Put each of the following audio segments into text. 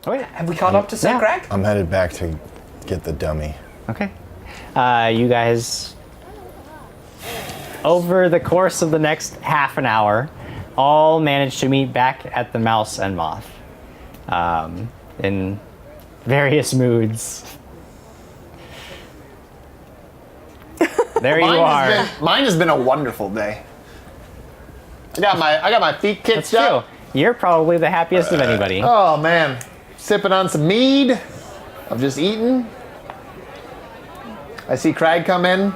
Oh, yeah. Have we caught up to Sir Krag? I'm headed back to get the dummy. Okay. You guys, over the course of the next half an hour, all manage to meet back at the Mouse and Moth in various moods. There you are. Mine has been a wonderful day. I got my feet kicked up. True. You're probably the happiest of anybody. Oh man, sipping on some mead. I've just eaten. I see Krag come in.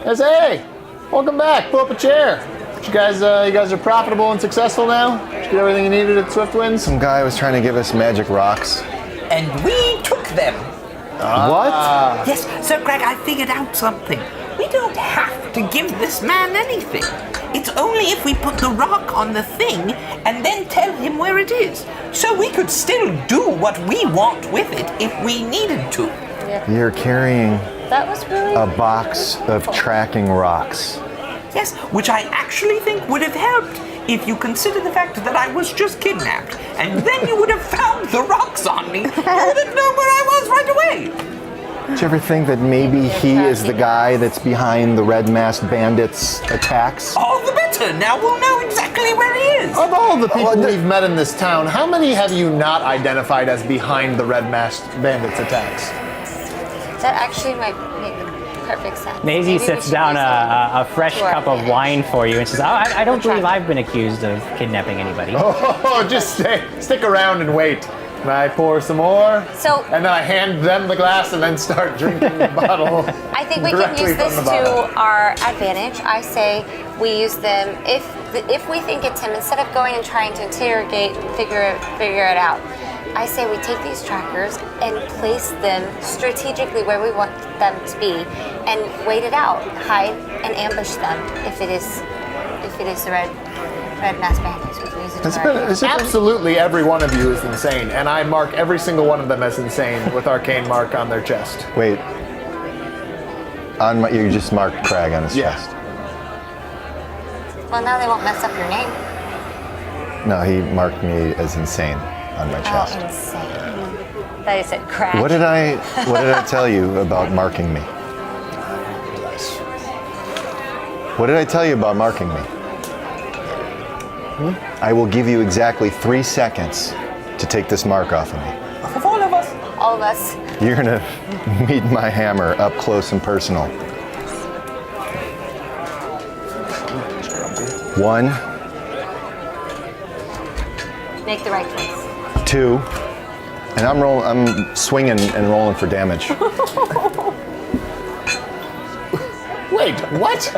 I say, hey, welcome back. Pull up a chair. You guys are profitable and successful now. Did you get everything you needed at Swift Winds? Some guy was trying to give us magic rocks. And we took them. What? Yes, Sir Krag, I figured out something. We don't have to give this man anything. It's only if we put the rock on the thing and then tell him where it is. So we could still do what we want with it if we needed to. Yeah. You're carrying That was really a box of tracking rocks. Yes, which I actually think would have helped if you consider the fact that I was just kidnapped. And then you would have found the rocks on me. You would have known where I was right away. Did you ever think that maybe he is the guy that's behind the Red Masked Bandits' attacks? All the better. Now we'll know exactly where he is. Of all the people we've met in this town, how many have you not identified as behind the Red Masked Bandits attacks? That actually might make perfect sense. Maisie Maybe we sits should down use it a fresh to our cup of advantage. wine for you and says, I don't believe I've been accused of kidnapping anybody. Oh, just stick around and wait. And I pour some more, So- and then I hand them the glass and then start drinking the bottle. I think we can directly use this from the bottle. to our advantage. I say we use them if we think it's him, instead of going and trying to interrogate and figure it out. I say we take these trackers and place them strategically where we want them to be, and wait it out, hide and ambush them if it is the red masked bandits. We can use it to our advantage. Absolutely every one of you is insane, and I mark every single one of them as insane with arcane mark on their chest. Wait. You just marked Krag on his chest. Well, now they won't mess up your name. No, he marked me as insane on my chest. Oh, insane. That is it, Krag. What did I tell you about marking me? What did I tell you about marking me? I will give you exactly 3 seconds to take this mark off of me. Of all of us. All of us. You're gonna meet my hammer up close and personal. 1, Make the right choice. 2, and I'm swinging and rolling for damage. Wait, what?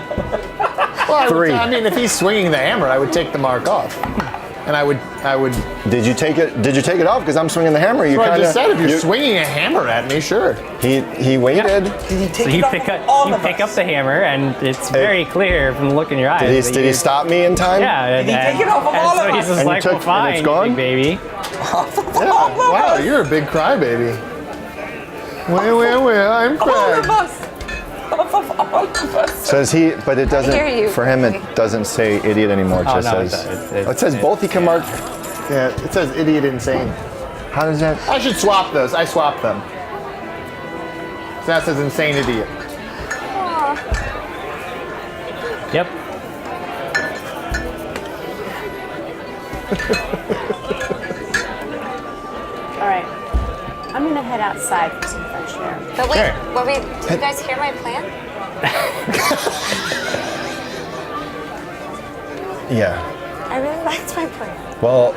Well, 3. I mean, if he's swinging the hammer, I would take the mark off, and I would. Did you take it? Did you take it off? Because I'm swinging the hammer. You That's what I just said. If you're you- swinging a hammer at me, sure. He waited. Did he take So it you off pick of all up of us? the hammer, and it's very clear from the look in your eyes. Did he stop me in time? Yeah. Did he take it off of all so of he's us? just And you like, took- well, fine, and it's gone? big baby. Yeah. Wow, you're a big crybaby. Well, I'm All of Krag. us. Of all of us. Says he, but it doesn't. hear you. For him, it doesn't say idiot anymore. It Oh, just no, it says. does. It says both. He can mark. Yeah, it says idiot insane. How does that? I should swap those. I swapped them. So that says insane idiot. Yep. All right. I'm gonna head outside for some fresh air. But wait, Sure. did you guys hear my plan? Yeah. I really liked my plan. Well,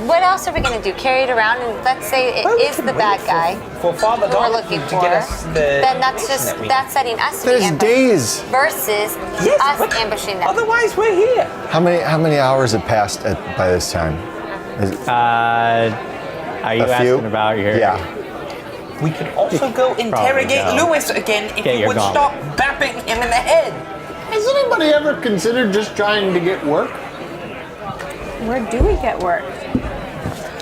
What else are we gonna do? Carry it around, and let's say it is the bad guy For Father who we're Langdon looking to for. get us the Then that's information just that we that's setting us to be there's ambushed days. versus Yes, us but ambushing them. Otherwise, we're here. How many hours have passed by this time? Are you A few? asking about your? Yeah. We could also go interrogate no. Lewis again if Get he your would gauntlet. stop bapping him in the head. Has anybody ever considered just trying to get work? Where do we get work?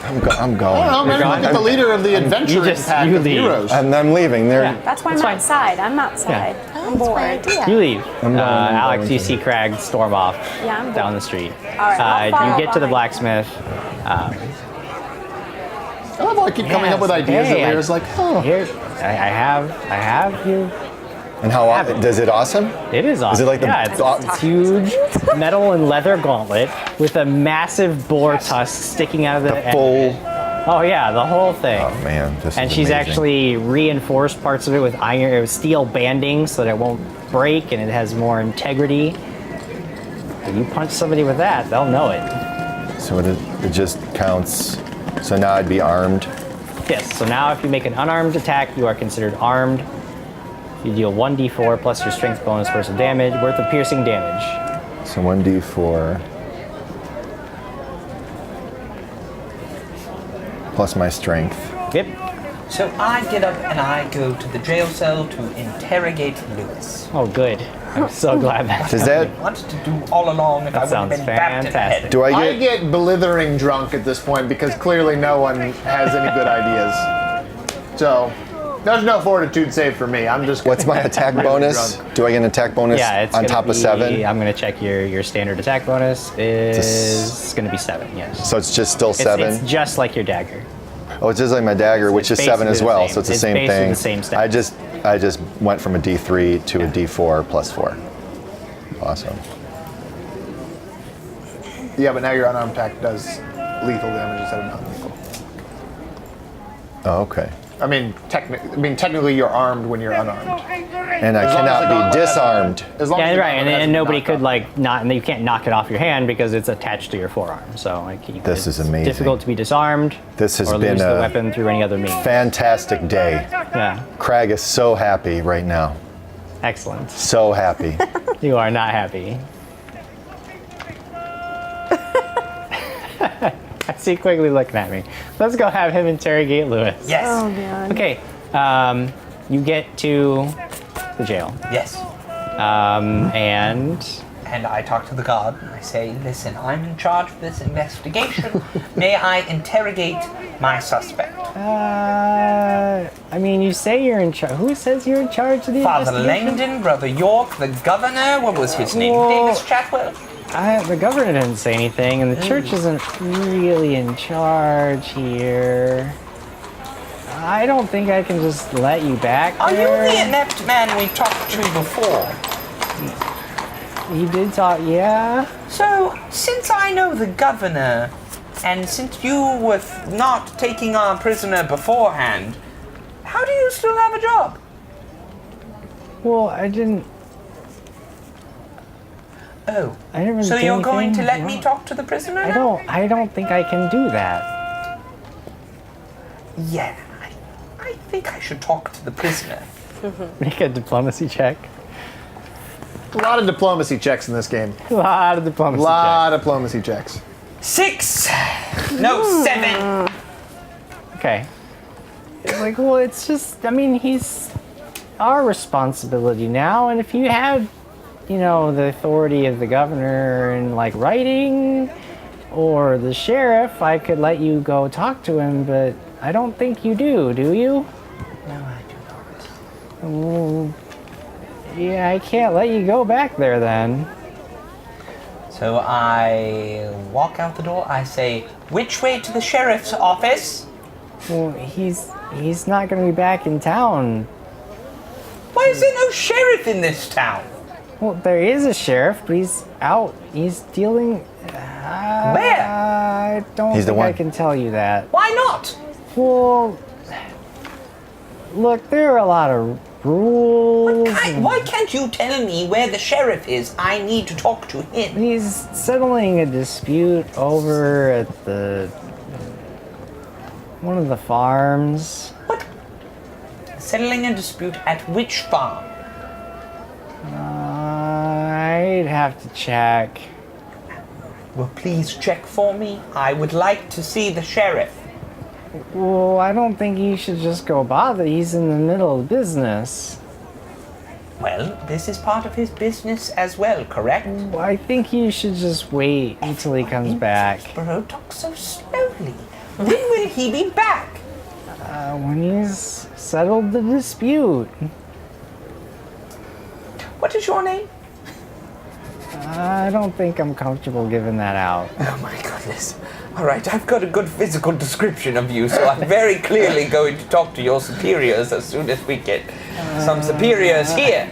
I'm going. I don't know, maybe gone? look at the leader of the adventuring pack you of leave. heroes. And I'm leaving. They're. Yeah. That's why That's I'm fine. outside. I'm outside. I'm That's my bored. idea. You leave. I'm going Alex, you to- see Krag storm off Yeah, I'm down bored. the street. All right, I'll follow you get to the behind. blacksmith. I love how I keep coming up with ideas that Lyra's like, oh. Here, I have you. And how does it awesome? It is awesome. Is it like the it's huge metal and leather gauntlet with a massive boar tusk sticking out of the full? Oh yeah, the whole thing. Oh man, this And is she's amazing. actually reinforced parts of it with steel banding so that it won't break and it has more integrity. If you punch somebody with that, they'll know it. So it just counts. So now I'd be armed. Yes, so now if you make an unarmed attack, you are considered armed. You deal 1d4 plus your strength bonus worth of damage, worth of piercing damage. So 1d4 plus my strength. Yep. So I get up and I go to the jail cell to interrogate Lewis. Oh, good. I'm so glad that. Does that? I wanted to do all along if I would have sounds been bapped in the head. fantastic. Do I I get? get blithering drunk at this point because clearly no one has any good ideas. So there's no fortitude save for me. I'm just. What's my attack really bonus? drunk. Do I get an attack bonus Yeah, it's on gonna top be, of 7? I'm going to check your standard attack bonus is going to be 7, yes. So it's just still 7. It's just like your dagger. Oh, it's just like my dagger, which is 7 as basically the well. same. So it's the It's same basically thing. the same stats. I just went from a D3 to a D4 plus 4. Awesome. Yeah, but now your unarmed attack does lethal damage instead of non-lethal. Oh, okay. I mean, technically you're armed when you're unarmed. And I As long as the cannot gauntlet be has- disarmed. As long as Yeah, the right, gauntlet has and nobody knocked could off. like not, and you can't knock it off your hand because it's attached to your forearm. So like, This is it's amazing. difficult to be disarmed. This has or been lose the a weapon through any other means. Fantastic day. Yeah, Krag is so happy right now. excellent. So happy. You are not happy. I see Quigley looking at me. Let's go have him interrogate Lewis. Yes. Oh, God. Okay, you get to the jail, Yes. and And I talk to the guard and I say, listen, I'm in charge of this investigation. May I interrogate my suspect? I mean, you say you're in charge. Who says you're in charge of the Father investigation? Langdon, Brother York, the governor, what was his name? Well- Davis Chatwell? The governor didn't say anything, and the church isn't really in charge here. I don't think I can just let you back Are you there. the inept man we talked to before? You did talk, yeah? So, since I know the governor, and since you were not taking our prisoner beforehand, how do you still have a job? Well, I didn't Oh, really so do you're going to anything let me wrong. talk to the prisoner now? I don't think I can do that. Yeah, I think I should talk to the prisoner. Make a diplomacy check. A lot of diplomacy checks in this game. A lot of A diplomacy lot of diplomacy checks. 6! No, 7! Okay. It's like, well, it's just, I mean, he's our responsibility now, and if you had, you know, the authority of the governor in, like, writing, or the sheriff, I could let you go talk to him, but I don't think you do you? No, I do not. Yeah, I can't let you go back there then. So I walk out the door, I say, which way to the sheriff's office? Well, he's not gonna be back in town. Why is there no sheriff in this town? Well, there is a sheriff, but he's out. He's dealing. Where? I don't He's the think I one. can tell you that. Why not? Well, look, there are a lot of rules. Why can't you tell me where the sheriff is? I need to talk to him. He's settling a dispute over at one of the farms. What? Settling a dispute at which farm? I'd have to check. Well, please check for me. I would like to see the sheriff. Well, I don't think you should just go bother. He's in the middle of business. Well, this is part of his business as well, correct? Well, I think you should just wait until he comes back. Bro, talk so slowly. When will he be back? When he's settled the dispute. What is your name? I don't think I'm comfortable giving that out. Oh my goodness. All right, I've got a good physical description of you, so I'm very clearly going to talk to your superiors as soon as we get some superiors here.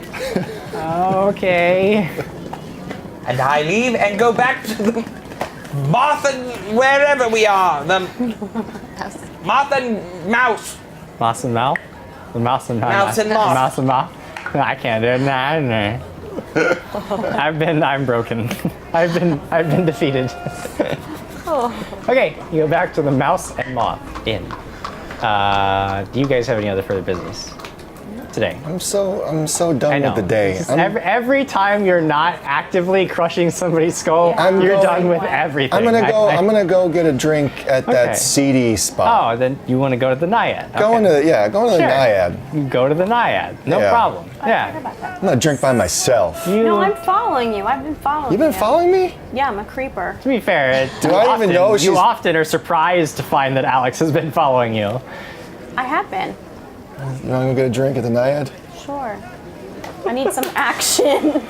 Okay. And I leave and go back to the moth and wherever we are. The moth and mouse. Mouse and mouth? The mouse and Mouse and moth. Mouse and mouth. I can't do it. Nah. I'm broken. I've been defeated. Okay, you go back to the Mouse and Moth Inn. Do you guys have any other further business today? I'm so done with the day. Every time you're not actively crushing somebody's skull, you're done with everything. I'm gonna go get a drink at that seedy spot. Oh, then you want to go to the Naiad? Going to the Naiad. You go to the Naiad. No problem. Yeah. I'm gonna drink by myself. No, I'm following you. I've been following you. You've been following me? Yeah, I'm a creeper. To be fair, even know you often are surprised to find that Alex has been following you. I have been. You want to go get a drink at the Naiad? Sure. I need some action.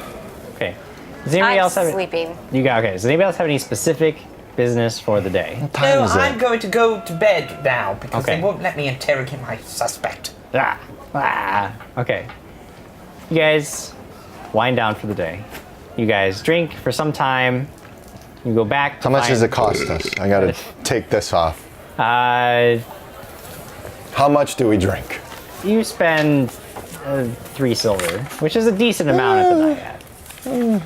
Okay. Does anybody else have sleeping. Okay. Does anybody else have any specific business for the day? What time is it? I'm going to go to bed now because Okay. they won't let me interrogate my suspect. Okay. You guys wind down for the day. You guys drink for some time. You go back to How much does it cost us? I gotta take this off. How much do we drink? You spend 3 silver, which is a decent amount at the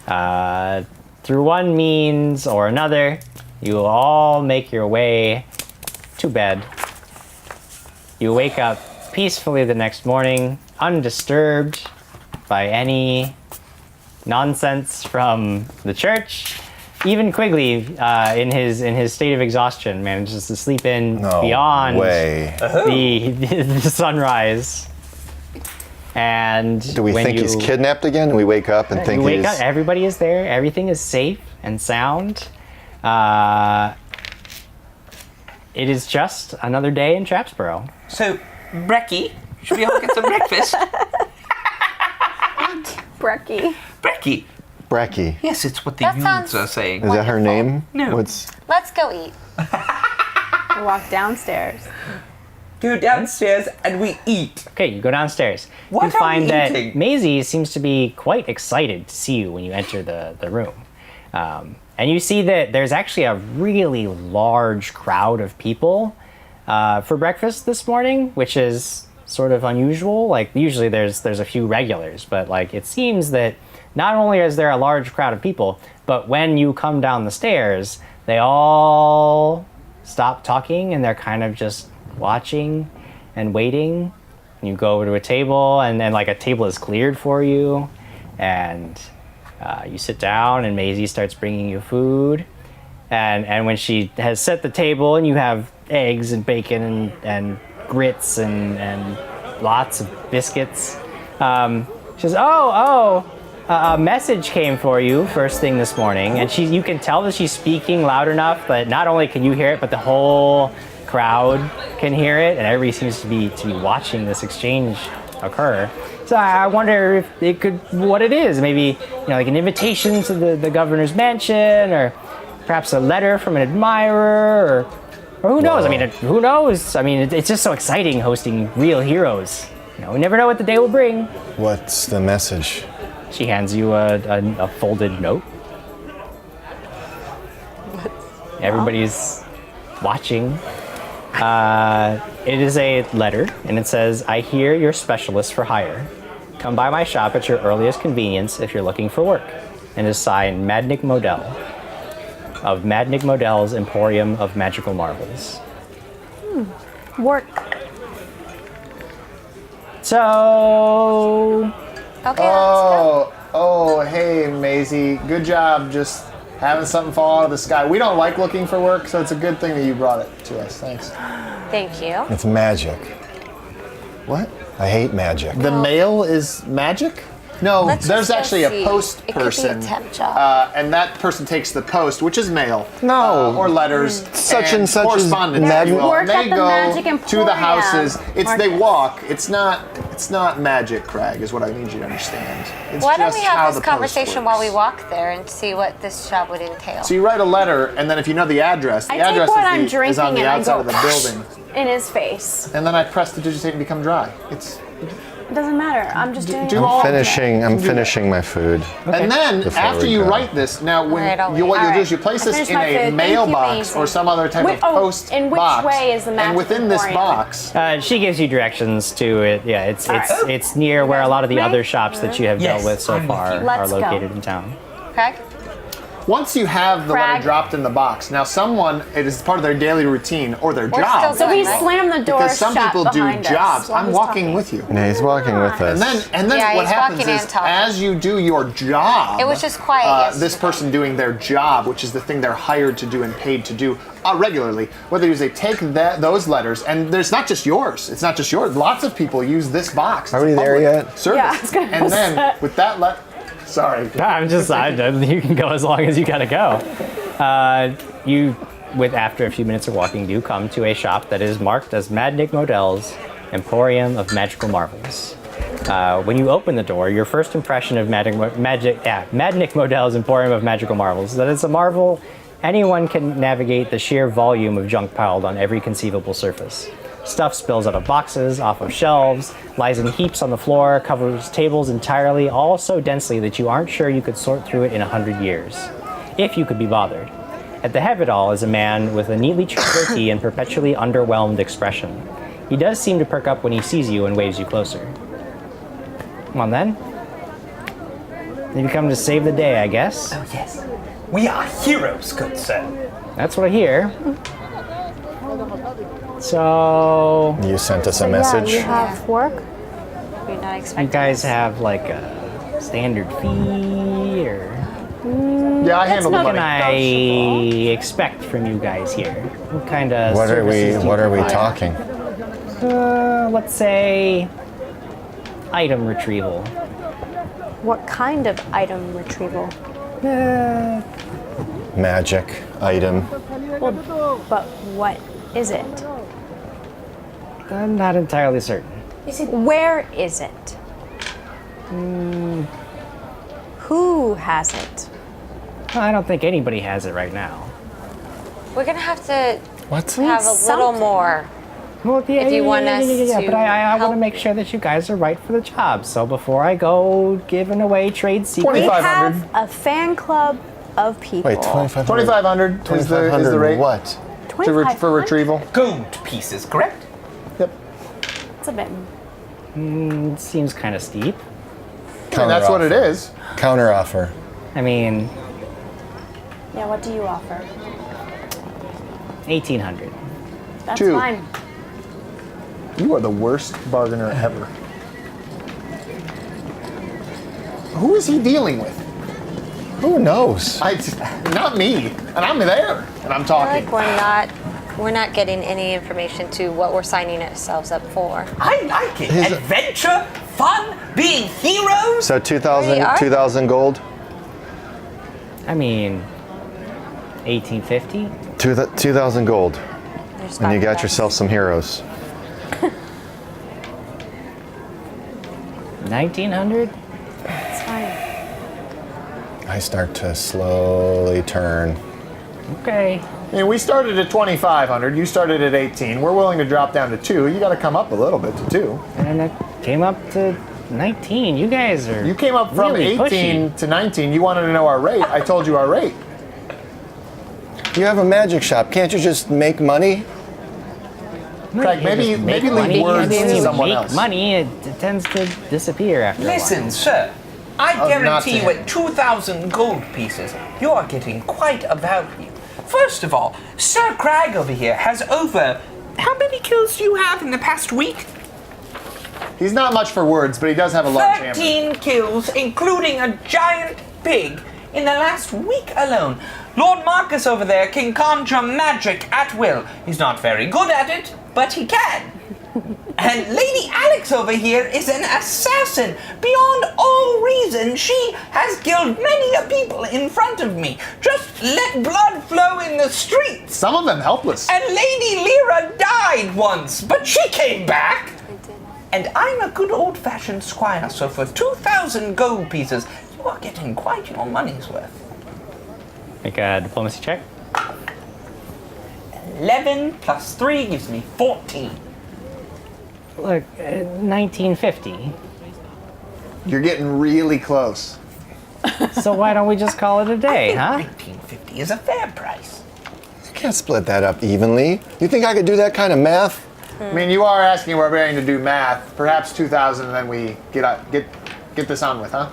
Naiad. Through one means or another, you will all make your way to bed. You wake up peacefully the next morning, undisturbed by any nonsense from the church. Even Quigley, in his state of exhaustion, manages to sleep in beyond the sunrise. And do we think he's kidnapped again? And we wake up and think he's... up, everybody is there. Everything is safe and sound. It is just another day in Trapsboro. So, Brecky, should we all get some breakfast? Brecky. Brecky. Brecky. Yes, it's what the That youths sounds are saying. Is that her name? No. Let's go eat. We walk downstairs. Go downstairs and we eat. Okay, you go downstairs. What you are find we that eating? Maisie seems to be quite excited to see you when you enter the room. And you see that there's actually a really large crowd of people for breakfast this morning, which is sort of unusual. Like, usually there's a few regulars, but like it seems that not only is there a large crowd of people, but when you come down the stairs, they all stop talking and they're kind of just watching and waiting. And you go over to a table and then like a table is cleared for you, and you sit down and Maisie starts bringing you food. And when she has set the table and you have eggs and bacon and grits and lots of biscuits, she says, a message came for you first thing this morning. And you can tell that she's speaking loud enough that not only can you hear it, but the whole crowd can hear it, and everybody seems to be watching this exchange occur. So I wonder if it could, what it is. Maybe, like an invitation to the governor's mansion, or perhaps a letter from an admirer, or who knows? I mean, who knows? I mean, it's just so exciting hosting real heroes. We never know what the day will bring. What's the message? She hands you a folded note. Everybody's watching. It is a letter, and it says, "I hear you're specialist for hire. Come by my shop at your earliest convenience if you're looking for work." And is signed Madnik Modell of Madnik Modell's Emporium of Magical Marvels. Work. So... Okay, let's Oh, hey, Maisie. Good job just having something fall out of the sky. We don't like looking for work, so it's a good thing that you brought it to us. Thanks. go. Thank you. It's magic. What? I hate magic. The mail is magic? No, Let's there's just go actually a see. post It could be a person. temp job. And that person takes the post, which is mail. No. Or letters. Such and such is correspondence. magic. if you will. Work And they at the go Magic to the Emporium, houses. They Markus. walk. It's not It's not magic, Krag, is what I need you to understand. It's Why don't just we how have the this post conversation while we works. walk there and see what this job would entail? So you write a letter, and then if you know the address, the I take address what I'm is on drinking the and I outside go of the building. in his face. And then I press the digitate and become dry. It doesn't matter. I'm just doing do it. all- I'm finishing my food. And then Before after we you go. write this, now when Alright, I'll what wait. you'll do is you place I this finished in my a food. Thank you, mailbox amazing. or some other type of post in which box. way is the And magic within this emporium? box, She gives you directions to it. Yeah, it's near where a lot of the other shops that you have dealt Yes, with so I'm with far you. are Let's go. located in town. Craig? once you have the letter Krag. dropped in the box, now someone, it is part of their daily routine or their We're job. still So we Right. slam the door because some shut people do behind us jobs. while I'm he's walking talking. with you. Yeah, he's walking with us. And then Yeah, what he's happens walking is, and talking. as you do your job, It was just quiet this yesterday. person doing their job, which is the thing they're hired to do and paid to do regularly, what they do is they take those letters, and there's not just yours. It's not just yours. Lots of people use this box. Are we there yet? Service. Yeah, I was gonna and then say. with that sorry. You can go as long as you gotta go. After a few minutes of walking, you come to a shop that is marked as Mad Nick Modell's Emporium of Magical Marvels. When you open the door, your first impression of Mad Nick Modell's Emporium of Magical Marvels is that it's a marvel anyone can navigate the sheer volume of junk piled on every conceivable surface. Stuff spills out of boxes, off of shelves, lies in heaps on the floor, covers tables entirely, all so densely that you aren't sure you could sort through it in 100 years, if you could be bothered. At the head of it all is a man with a neatly trimmed goatee and perpetually underwhelmed expression. He does seem to perk up when he sees you and waves you closer. Come on then. You've come to save the day, I guess. Oh, yes. We are heroes, good sir. That's what I hear. So, You sent us a Yeah, message. you have work. You're not you expecting guys this. have like a standard fee, or Yeah, I handle the what can money. I expect from you guys here? What kind of What are we? services do you What are we provide? talking? Let's say item retrieval. What kind of item retrieval? Magic item. But what is it? I'm not entirely certain. Where is it? Who has it? I don't think anybody has it right now. We're gonna have to What? have a little something. more. Well, yeah, If you want us but to I want help- to make sure that you guys are right for the job. So before I go giving away trade secrets, We 2,500. have a fan club of people. Wait, 2,500. 2,500 is the rate What? for 2,500? retrieval. Gold pieces, correct? Yep. It's a bit. it seems kind of steep. And that's what it is. Counter offer. I mean, Yeah, what do you offer? 1,800. That's Two. fine. You are the worst bargainer ever. Who is he dealing with? Who knows? Not me. And I'm there. And I'm I feel talking. like we're not getting any information to what we're signing ourselves up for. I like it. Adventure, fun, being heroes. So 2,000, Really are? 2,000 gold. I mean, 1,850. 2,000 gold, There's and you got $5. yourself some heroes. 1,900. It's fine. I start to slowly turn. Okay. I mean, we started at 2,500. You started at 18. We're willing to drop down to 2. You got to come up a little bit to 2. And it came up to 19. You guys are. You came up from really 18 pushy. to 19. You wanted to know our rate. I told you our rate. You have a magic shop. Can't you just make money? Craig, maybe Make leave money. words I mean, to you someone make else. money, it tends to disappear after a Listen, sir. I not guarantee to you him. at 2,000 gold pieces, you are getting quite a value. First of all, Sir Krag over here has over... How many kills do you have in the past week? He's not much for words, but he does have a large hammer. 13 kills, including a giant pig, in the last week alone. Lord Markus over there can conjure magic at will. He's not very good at it, but he can. And Lady Alex over here is an assassin. Beyond all reason, she has killed many a people in front of me. Just let blood flow in the streets. Some of them helpless. And Lady Lyra died once, but she came back. And I'm a good old-fashioned squire, so for 2,000 gold pieces, you are getting quite your money's worth. Make a diplomacy check. 11 plus 3 gives me 14. Look, 1950. You're getting really close. So why don't we just call it a day, huh? 1950 is a fair price. You can't split that up evenly. You think I could do that kind of math? I mean, you are asking Barbarian to do math. Perhaps 2,000, and then we get this on with, huh?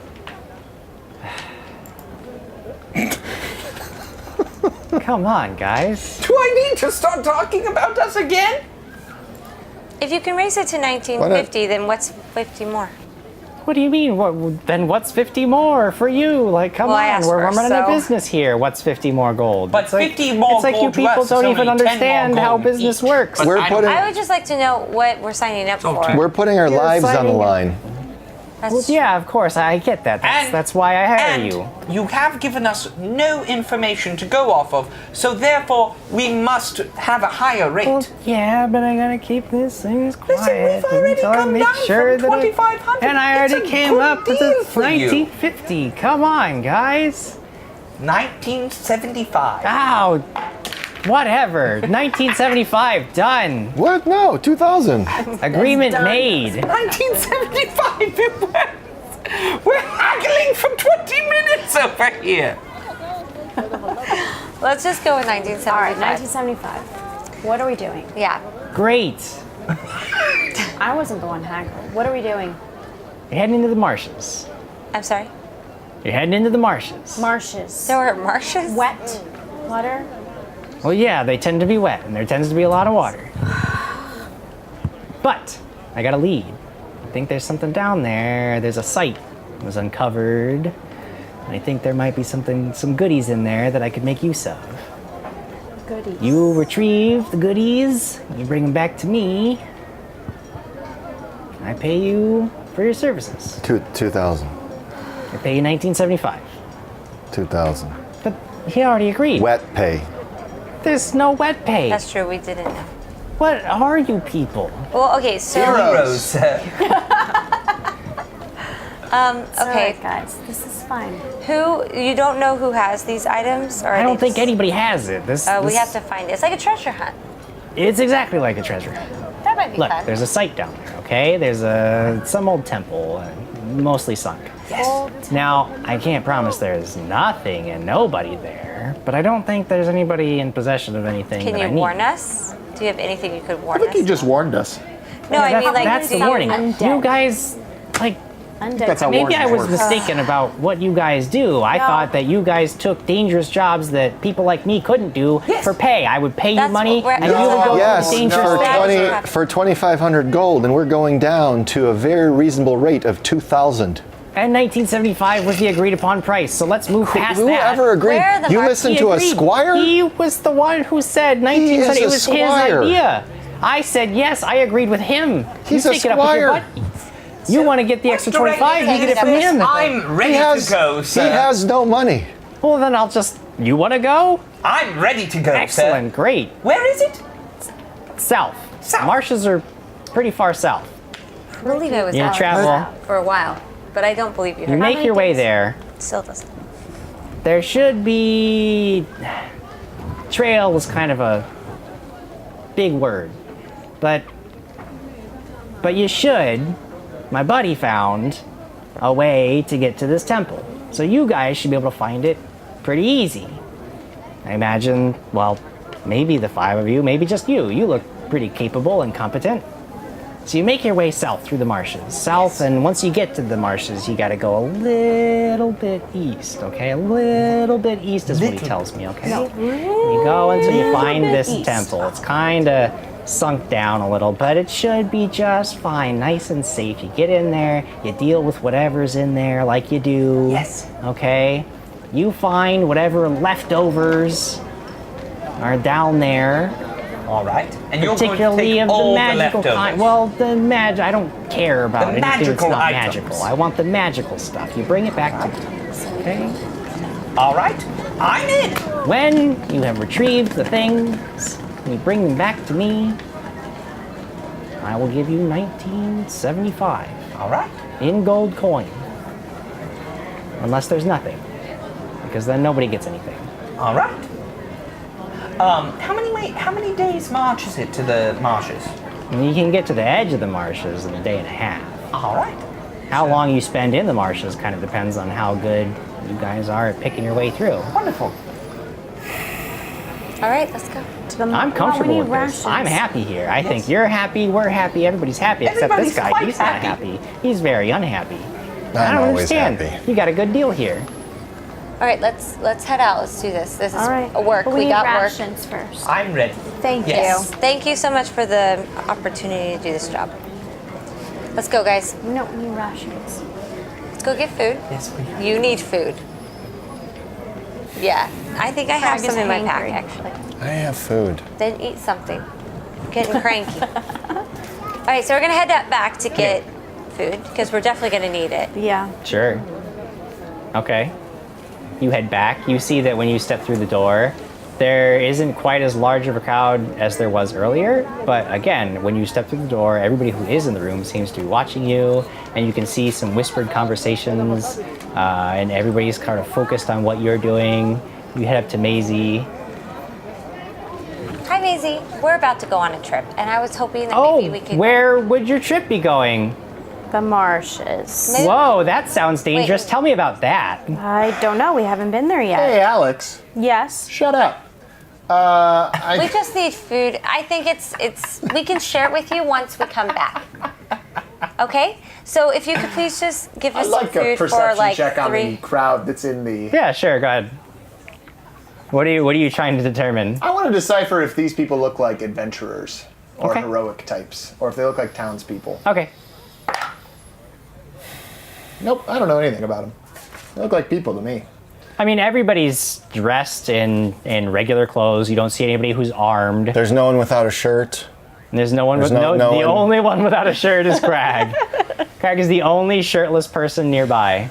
Come on, guys. Do I need to start talking about us again? If you can raise it to 1950, then what's 50 more? What do you mean? Then what's 50 more for you? Like, come Well, I on, asked we're first, running a so- business here. What's 50 more gold? But It's like, 50 more It's like you gold to people us don't is even only 10 more understand how gold business each. works. But We're I putting- don't- I would just like to know what we're signing up for. We're putting our You're lives on the signing- line. That's Yeah, of course, I get that. That's why I hire and you. you have given us no information to go off of, so therefore we must have a higher rate. Well, yeah, but I gotta keep this things quiet we've already until I come make down sure from that 2,500. And I It's already a came good up with deal the for you. 1950. Come on, guys. 1975. Ow. Whatever. 1975. Done. What? No, 2,000. Agreement made. 1975 it was. We're haggling for 20 minutes over here. Let's just go with 1975. All right, 1975. What are we doing? Yeah. Great. I wasn't the one haggle. What are we doing? You're heading into the marshes. I'm sorry. You're heading into the marshes. Marshes. There were marshes? Wet water. Well, yeah, they tend to be wet, and there tends to be a lot of water. But I got a lead. I think there's something down there. There's a site that was uncovered. And I think there might be some goodies in there that I could make use of. Goodies. You retrieve the goodies, you bring them back to me. I pay you for your services. 2,000. I pay you 1975. 2,000. But he already agreed. Wet pay. There's no wet pay. That's true, we didn't know. What are you people? Well, okay, so... Heroes. It's all okay. right, guys. This is fine. You don't know who has these items? Or I don't think anybody has it. We This- have to find it. It's like a treasure hunt. It's exactly like a treasure. That might be Look, fun. there's a site down there, okay? There's some old temple, mostly sunk. Yes. Now, I can't promise there's nothing and nobody there, but I don't think there's anybody in possession of anything Can that I you need. warn us? Do you have anything you could warn I think us? he just warned us. No, I mean, like, that's do the you- warning. Undead. You guys, like, Undead. That's how maybe I was warnings work. mistaken about what you guys do. I thought that you guys took dangerous jobs that people like me couldn't do for pay. I would pay you That's money, what we're- and you would go Yes, to dangerous for That is 20 correct. for 2,500 gold, and we're going down to a very reasonable rate of 2,000. And 1975 was the agreed upon price, so let's move past that. Whoever agreed? Where are the You marks? listened He to a agreed. squire? He was the one who said He 1970. is It a was squire. his idea. I said yes. I agreed with him. He's you a take it up with your squire. butt. You want to get the extra 25? You get it from him. I'm ready to go, sir. He has no money. Well, then I'll just. You want to go? I'm ready to go, Excellent. Great. sir. Where is it? South. South. Marshes are pretty far south. I believe it was You out travel. for a while, but I don't believe you. You make your way there. Still doesn't. There should be. Trail was kind of a big word, but you should. My buddy found a way to get to this temple, so you guys should be able to find it pretty easy. I imagine. Well, maybe the 5 of you, maybe just you. You look pretty capable and competent. So you make your way south through the marshes. South, and once you get to the marshes, you gotta go a little bit east, okay? A little bit east is what he tells me, okay? You go until you find this temple. It's kinda sunk down a little, but it should be just fine, nice and safe. You get in there, you deal with whatever's in there like you do. Yes. Okay? You find whatever leftovers are down there. All right. And you're going to Particularly take of the all magical the kind. leftovers. Well, I don't care about The anything that's magical not items. magical. I want the magical stuff. You bring it back to me. Okay? All right. I'm in. When you have retrieved the things, you bring them back to me. I will give you 1975 All right. in gold coin. Unless there's nothing. Because then nobody gets anything. All right. How many days march is it to the marshes? And you can get to the edge of the marshes in a day and a half. All right. How long you spend in the marshes kind of depends on how good you guys are at picking your way through. Wonderful. All right, let's go. I'm comfortable with this. I'm happy here. I think you're happy, we're happy, everybody's happy, except this Everybody's guy. quite He's not happy. happy. He's very unhappy. I I'm don't always understand. happy. You got a good deal here. All right, let's head out. Let's do this. This is All right. a work. But We need got work. rations first. I'm ready. Thank Yes. you. Thank you so much for the opportunity to do this job. Let's go, guys. No, we need rations. Let's go get food. Yes, we You need food. Yeah, I think I have Krag is some in my pack, hangry. actually. I have food. Then eat something. Getting cranky. All right, so we're gonna head back to get food because we're definitely gonna need it. Yeah. Sure. Okay. You head back. You see that when you step through the door, there isn't quite as large of a crowd as there was earlier. But again, when you step through the door, everybody who is in the room seems to be watching you, and you can see some whispered conversations, and everybody's kind of focused on what you're doing. You head up to Maisie. Hi, Maisie. We're about to go on a trip, and I was hoping that Oh, maybe we could. where would your trip be going? The marshes. Maybe- Whoa, that sounds dangerous. Wait. Tell me about that. I don't know. We haven't been there yet. Hey, Alex. Yes. Shut up. We just need food. I think it's we can share it with you once we come back. Okay? So if you could please just give us I'd some like a food for perception like check on the 3. crowd that's in the... Yeah, sure. Go ahead. What are you trying to determine? I want to decipher if these people look like adventurers or Okay. heroic types, or if they look like townspeople. Okay. Nope, I don't know anything about them. They look like people to me. I mean, everybody's dressed in regular clothes. You don't see anybody who's armed. There's no one without a shirt. And there's no one There's with no the one- only one without a shirt is Krag. Krag is the only shirtless person nearby.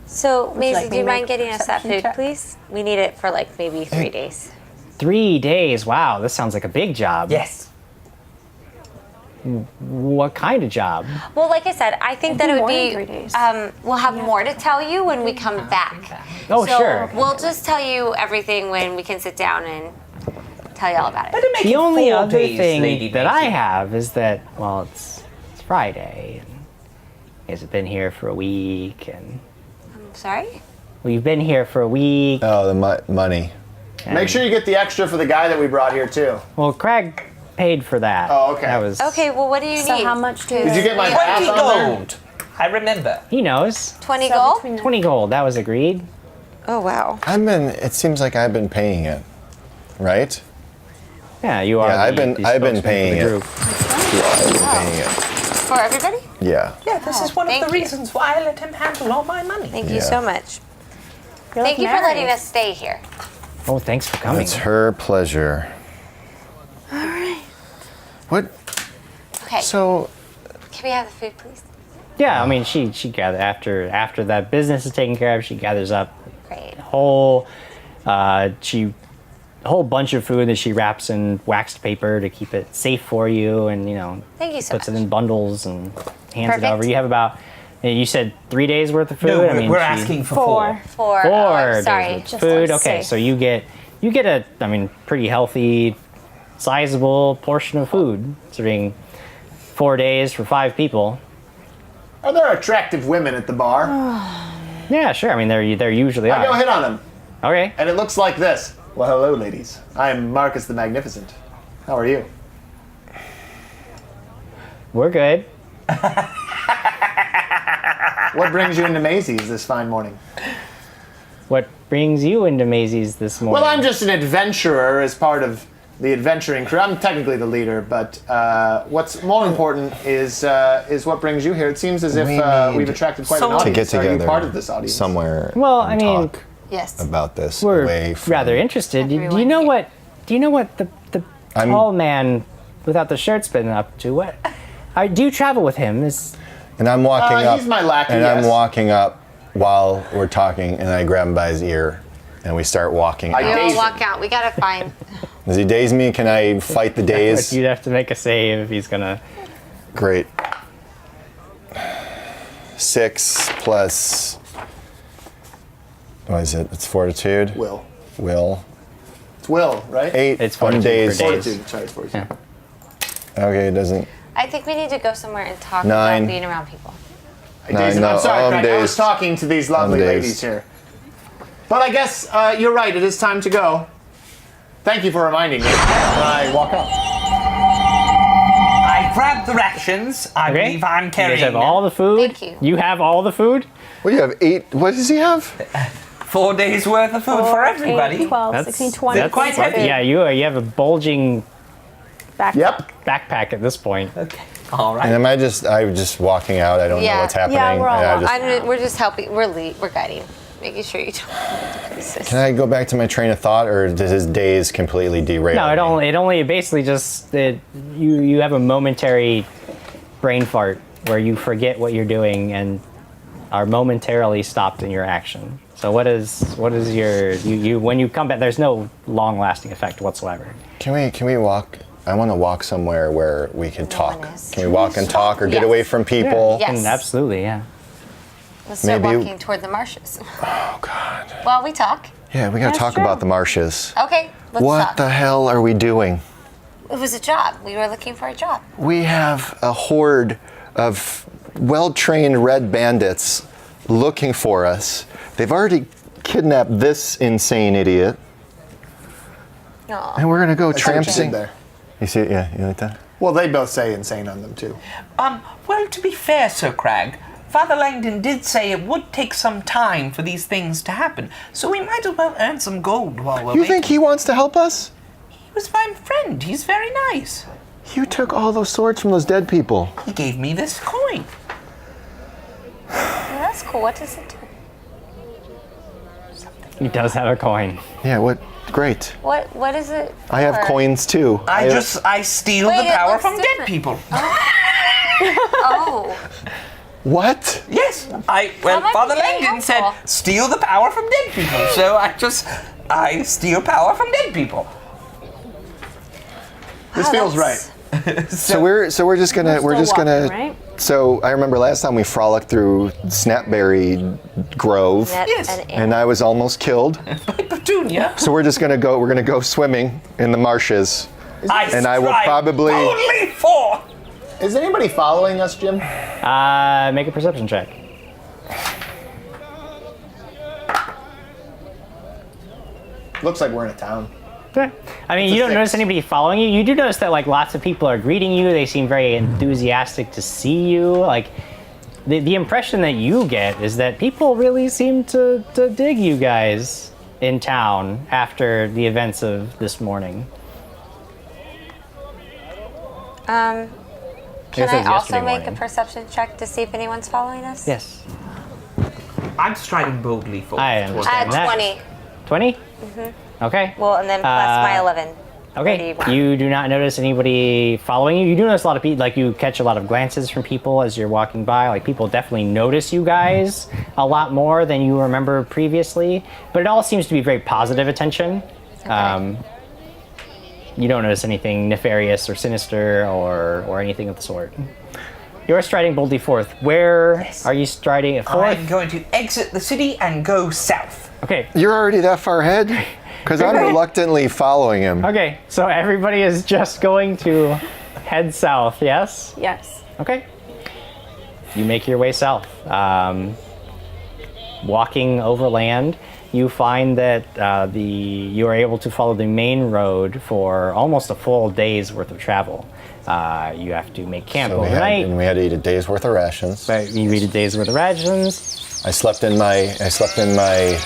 So, Maisie, like do me you to mind make getting a us that perception food, check? please? We need it for like maybe 3 days. 3 days. Wow, this sounds like a big job. Yes. What kind of job? Well, like I said, I think that it would more be. than 3 days. We'll have more to tell you when we come back. Oh, so sure. We'll just tell you everything when we can sit down and tell you all about it. Better make The it only 4 other days, thing Lady that I Maisie. have is that, well, it's Friday, and you guys have been here for a week, and Sorry? we've been here for a week. Oh, the money. Make sure you get the extra for the guy that we brought here, too. Well, Krag paid for that. Oh, okay. That was Okay, well, what do you So need? how much do Did you get my 20 pass on there? gold. I remember. He knows. 20 So gold? between the- 20 gold. That was agreed. Oh, wow. It seems like I've been paying it, right? Yeah, you are. Yeah, I've the been spokesman for paying the it. group. I've been paying it. For everybody? Yeah. Yeah, this is one of thank the you. reasons why I let him handle all my money. Thank you Yeah. so much. You're Thank like you for letting married. us stay here. Oh, thanks for coming. It's her pleasure. All right. What? Okay, So, can we have the food, please? Yeah, I mean, she gathers after that business is taken care of. She gathers up Great. a whole bunch of food that she wraps in waxed paper to keep it safe for you, and Thank you so puts much. it in bundles and hands Perfect. it over. You have about. You said 3 days worth of food. No, I mean, we're she- asking for 4. 4. 4 Oh, I'm days sorry. worth of Just food. like Okay, safe. so you get a pretty healthy, sizable portion of food, serving 4 days for 5 people. Are there attractive women at the bar? Yeah, sure. I mean, there usually I go are. hit on them, Okay. and it looks like this. Well, hello, ladies. I am Markus the Magnificent. How are you? We're good. What brings you into Maisie's this fine morning? What brings you into Maisie's this morning? Well, I'm just an adventurer as part of the adventuring crew. I'm technically the leader, but what's more important is what brings you here. It seems as if We need we've attracted quite an to audience. to get Are together you part of this audience? somewhere Well, and I mean, talk Yes. about this we're away from rather interested. Do everyone you know here. what? Do you know what the tall man without the shirt's been up to? What? Do you travel with him? And I'm walking up. he's my lackey, And yes. I'm walking up while we're talking, and I grab him by his ear, and we start walking. I We out. will David. walk out. We gotta find. Does he daze me? Can I fight the daze? You'd have to make a save if he's gonna. Great. 6 plus. What is it? It's fortitude. Will. It's Will, right? 8. It's fortitude for daze. Fortitude. Sorry, it's fortitude. Yeah. Okay, it doesn't. I think we need to go somewhere and talk 9. about being around people. Nine, no, I'm sorry, I'm Craig. I was dazed. talking to these lovely I'm dazed. ladies here. But I guess you're right. It is time to go. Thank you for reminding me. And I walk up. I grab the rations. I Okay. believe I'm You carrying guys have them. all the food. Thank you. You have all the food. What do you have? 8. What does he have? 4 days worth of food for everybody. 8, 12, 16, 20. They're quite heavy. Yeah, you have a bulging Back. Yep. backpack at this point. Okay. All right. And am I just walking out? I don't know Yeah. what's happening. Yeah, we're all And I We're just helping. We're guiding, making sure you don't. Can I go back to my train of thought, or does his daze completely derail? No, me? it only basically just that you have a momentary brain fart where you forget what you're doing and are momentarily stopped in your action. So what is your you when you come back? There's no long lasting effect whatsoever. Can we walk? I want to walk somewhere where we can talk. one is. Can we walk and talk, or get Yes. away from people? Yes. And absolutely, yeah. Let's start Maybe- walking toward the marshes. Oh God. While we talk. Yeah, we gotta That's talk true. about the marshes. Okay. Let's What talk. the hell are we doing? It was a job. We were looking for a job. We have a horde of well-trained red bandits looking for us. They've already kidnapped this insane idiot, No. and we're gonna go I see what you tramping. did there. You see it? Yeah, you like that? Well, they both say insane on them too. Well, to be fair, Sir Krag, Father Langdon did say it would take some time for these things to happen, so we might as well earn some gold while we're You waiting. think he wants to help us? He was my friend. He's very nice. You took all those swords from those dead people. He gave me this coin. Well, that's cool. What does it do? He does have a coin. Yeah, what? Great. What is it? I have for? coins too. I steal Wait, the it power looks from dead different. people. Oh. What? Yes, might Father be very Langdon said helpful. steal the power from dead people. So I steal power from dead people. This Wow, feels that's- right. So we're just gonna Still walking, right? So I remember last time we frolicked through Snapberry Grove, Net Yes. and I was almost killed. By Petunia. So we're gonna go swimming in the marshes. And I will strive probably- only for. Is anybody following us, Jim? Make a perception check. Looks like we're in a town. Okay. I mean, you don't six. notice anybody following you. You do notice that like lots of people are greeting you. They seem very enthusiastic to see you. Like the impression that you get is that people really seem to dig you guys in town after the events of this morning. Can This I was also yesterday make morning. a perception check to see if anyone's following us? Yes. I'm striding boldly forward. I towards understand. I had that. 20. 20? Okay. Well, and then plus my 11. Okay. 31. You do not notice anybody following you. You do notice a lot of people, like you catch a lot of glances from people as you're walking by. Like people definitely notice you guys a lot more than you remember previously. But it all seems to be very positive attention. You don't notice anything nefarious or sinister or anything of the sort. You're striding boldly forth. Where are you striding forth? I'm going to exit the city and go south. Okay. You're already that far ahead? Because I'm reluctantly following him. Okay. So everybody is just going to head south, yes? Yes. Okay. You make your way south. Walking overland, you find that you are able to follow the main road for almost a full day's worth of travel. You have to make camp So we overnight. had to eat a day's worth of rations. Right, you eat a day's worth of rations. I slept in my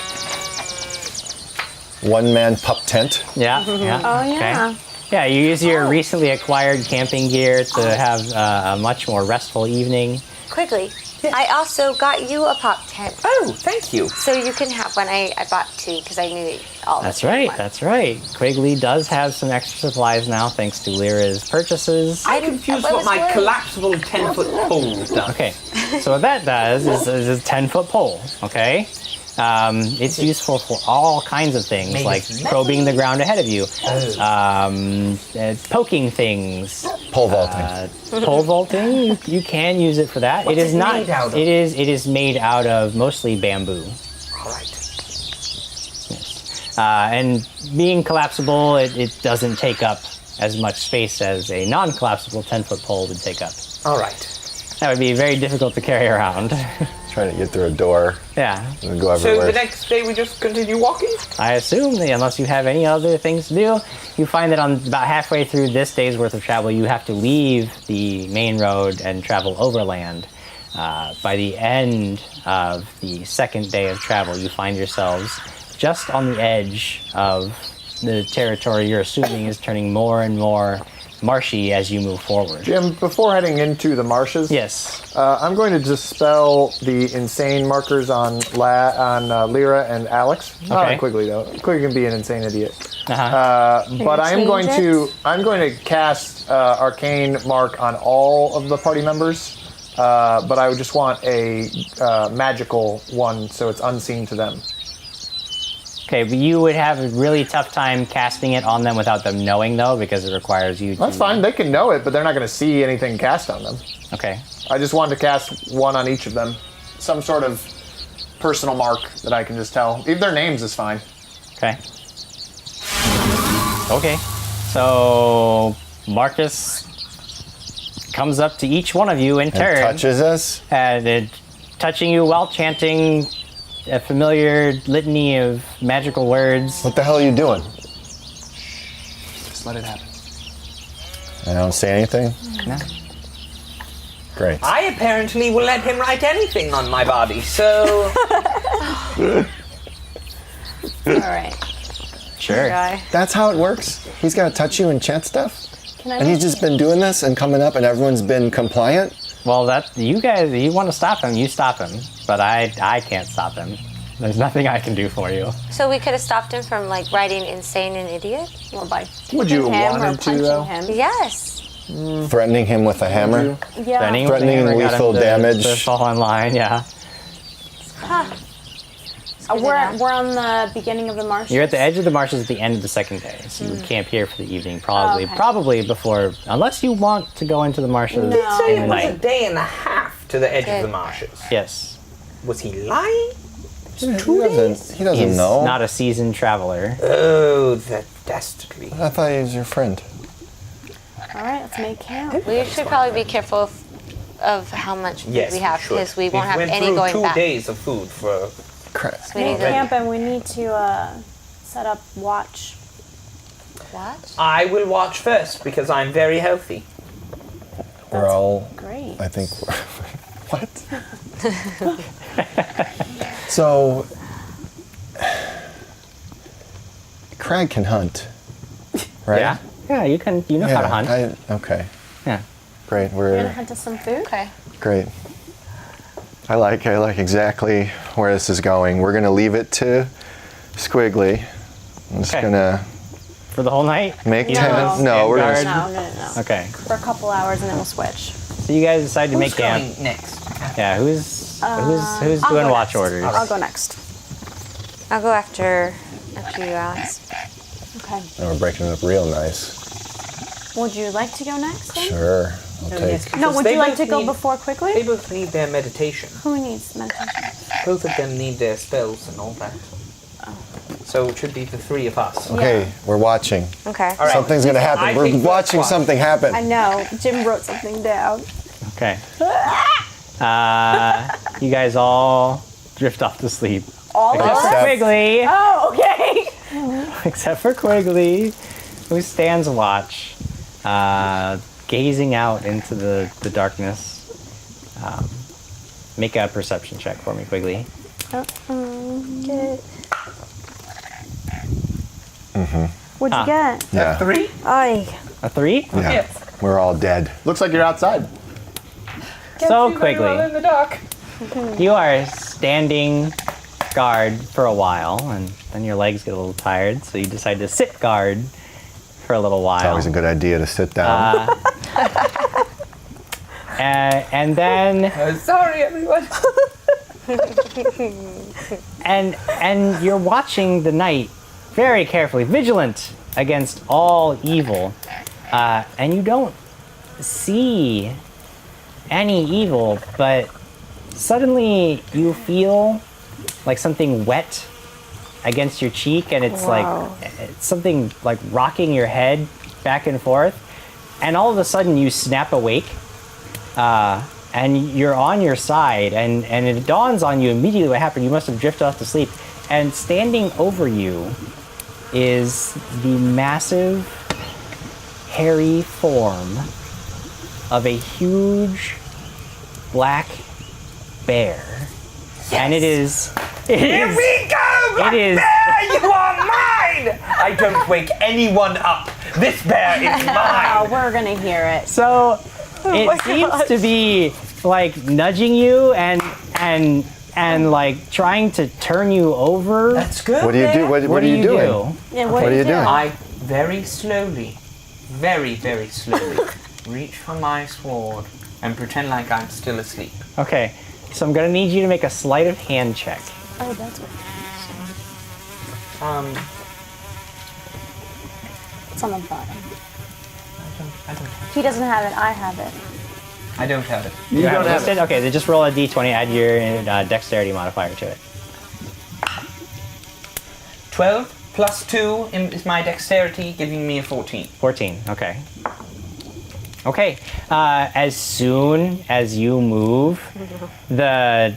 one-man pup tent. Yeah, yeah. Oh, yeah. Okay. Yeah, you use your recently acquired camping gear to have a much more restful evening. Quigley, I also got you a pop tent. Oh, thank you. So you can have one. I bought two because I knew all of That's you right, wanted. that's right. Quigley does have some extra supplies now thanks to Lyra's purchases. I'm confused what my collapsible 10-foot pole does. Okay, so what that does is a 10-foot pole, okay? It's useful for all kinds of things, Made like of metal? probing the ground ahead of you, poking things, Pole vaulting. pole vaulting. You can use it for that. What's it is it not. made out of? It is made out of mostly bamboo. All right. And being collapsible, it doesn't take up as much space as a non-collapsible 10-foot pole would take up. All right. That would be very difficult to carry around. Trying to get through a door Yeah. and go So everywhere. the next day we just continue walking? I assume that unless you have any other things to do, you find that on about halfway through this day's worth of travel, you have to leave the main road and travel overland. By the end of the second day of travel, you find yourselves just on the edge of the territory you're assuming is turning more and more marshy as you move forward. Jim, before heading into the marshes, Yes. I'm going to dispel the insane markers on Lyra and Alex. Not Okay. on Quigley though. Quigley can be an insane idiot. But you I'm going change to cast arcane mark on all of the party members. But I would just want a magical one so it's unseen to them. Okay, but you would have a really tough time casting it on them without them knowing, though, because it requires you to... That's fine. They can know it, but they're not going to see anything cast on them. Okay. I just wanted to cast one on each of them. Some sort of personal mark that I can just tell. Even their names is fine. Okay. Okay. So Markus comes up to each one of you in And turn, touches us. and touching you while chanting a familiar litany of magical words. What the hell are you doing? Just let it happen. I don't say anything. No. Great. I apparently will let him write anything on my body, so... All right. Sure. Guy. That's how it works. He's gonna touch you and chant stuff. Can I And he's just been doing this and coming up, and everyone's been compliant. Well, that you guys, you want to stop him, you stop him. But I can't stop him. There's nothing I can do for you. So we could have stopped him from like writing insane and idiot? Well, by Would you kicking him or wanted to, punching though? him. Yes. Threatening him with a hammer. Yeah. Threatening Threatening him, got him lethal to- damage. To fall in line, yeah. We're on the beginning of the marshes. You're at the edge of the marshes at the end of the second day, so you would camp here for the evening, probably. Okay. Probably before, unless you want to go into the marshes No. Say in it the was a night. day and a half to the edge of Good. the marshes. Yes. Was he lying? He doesn't He's know. not a seasoned traveler. Oh, that dastardly. I thought he was your friend. All right, let's make camp. We should probably be careful of how much food Yes, we have should. because we won't have went any through going 2 back. days of food for... Crap. We need to Camp, and we need to set up watch. what? I will watch first because I'm very healthy. We're all. Great. I think. What? So. Krag can hunt, right? Yeah. Yeah, you can. You know how to hunt. Okay. Yeah. Great. We're gonna We're hunt us some food. Okay. great. I like exactly where this is going. We're gonna leave it to Squiggly. I'm just Okay. gonna For the whole night. make You tent. guys No, we're stand gonna. guard? No. Okay. For a couple hours, and then we'll switch. So you guys decide to make Who's camp. going next? Yeah. Who's I'll doing go watch next. orders? I'll go next. I'll go after you, Alex. Okay. And we're breaking it up real nice. Would you like to go next? Then? Sure. I'll take. Yes, No. because Would they you like both to go need- before They quickly? both need their meditation. Who needs meditation? Both of them need their spells and all that. So it should be the 3 of us. Okay, we're watching. Okay. All right. Something's gonna happen. I We're think watching that's why. something happen. I know. Jim wrote something down. Okay. You guys all drift off to sleep. All of Except us. for Except- Quigley. Oh, okay. Except for Quigley, who stands watch, gazing out into the darkness. Make a perception check for me, Quigley. What'd you get? Yeah. 3? Ay. A 3? Yeah. Yes. We're all dead. Looks like you're outside. So Quigley, in the dark. you are standing guard for a while, and then your legs get a little tired, so you decide to sit guard for a little It's while. always a good idea to sit down. And then Sorry, everyone. and you're watching the night very carefully, vigilant against all evil, and you don't see any evil, but suddenly you feel like something wet against your cheek, and it's like it's something like rocking your head back and forth, and all of a sudden you snap awake, and you're on your side, and it dawns on you immediately what happened. You must have drifted off to sleep, and standing over you is the massive, hairy form of a huge black bear. Yes. And it is... Here we go, Black Bear! You are mine! I don't wake anyone up. This bear is Oh, mine. we're gonna hear it. So it seems to be like nudging you and like trying to turn you over. Let's go. What do you do? What are you doing? Yeah, What are you doing? I very slowly, very, very slowly reach for my sword and pretend like I'm still asleep. Okay, so I'm gonna need you to make a sleight of hand check. Oh, that's what it's on the bottom. I don't He doesn't have it, I have it. I don't have it. You don't have it? Okay, then just roll a d20, add your dexterity modifier to it. 12 plus 2 is my dexterity, giving me a 14. 14, okay. Okay, as soon as you move, the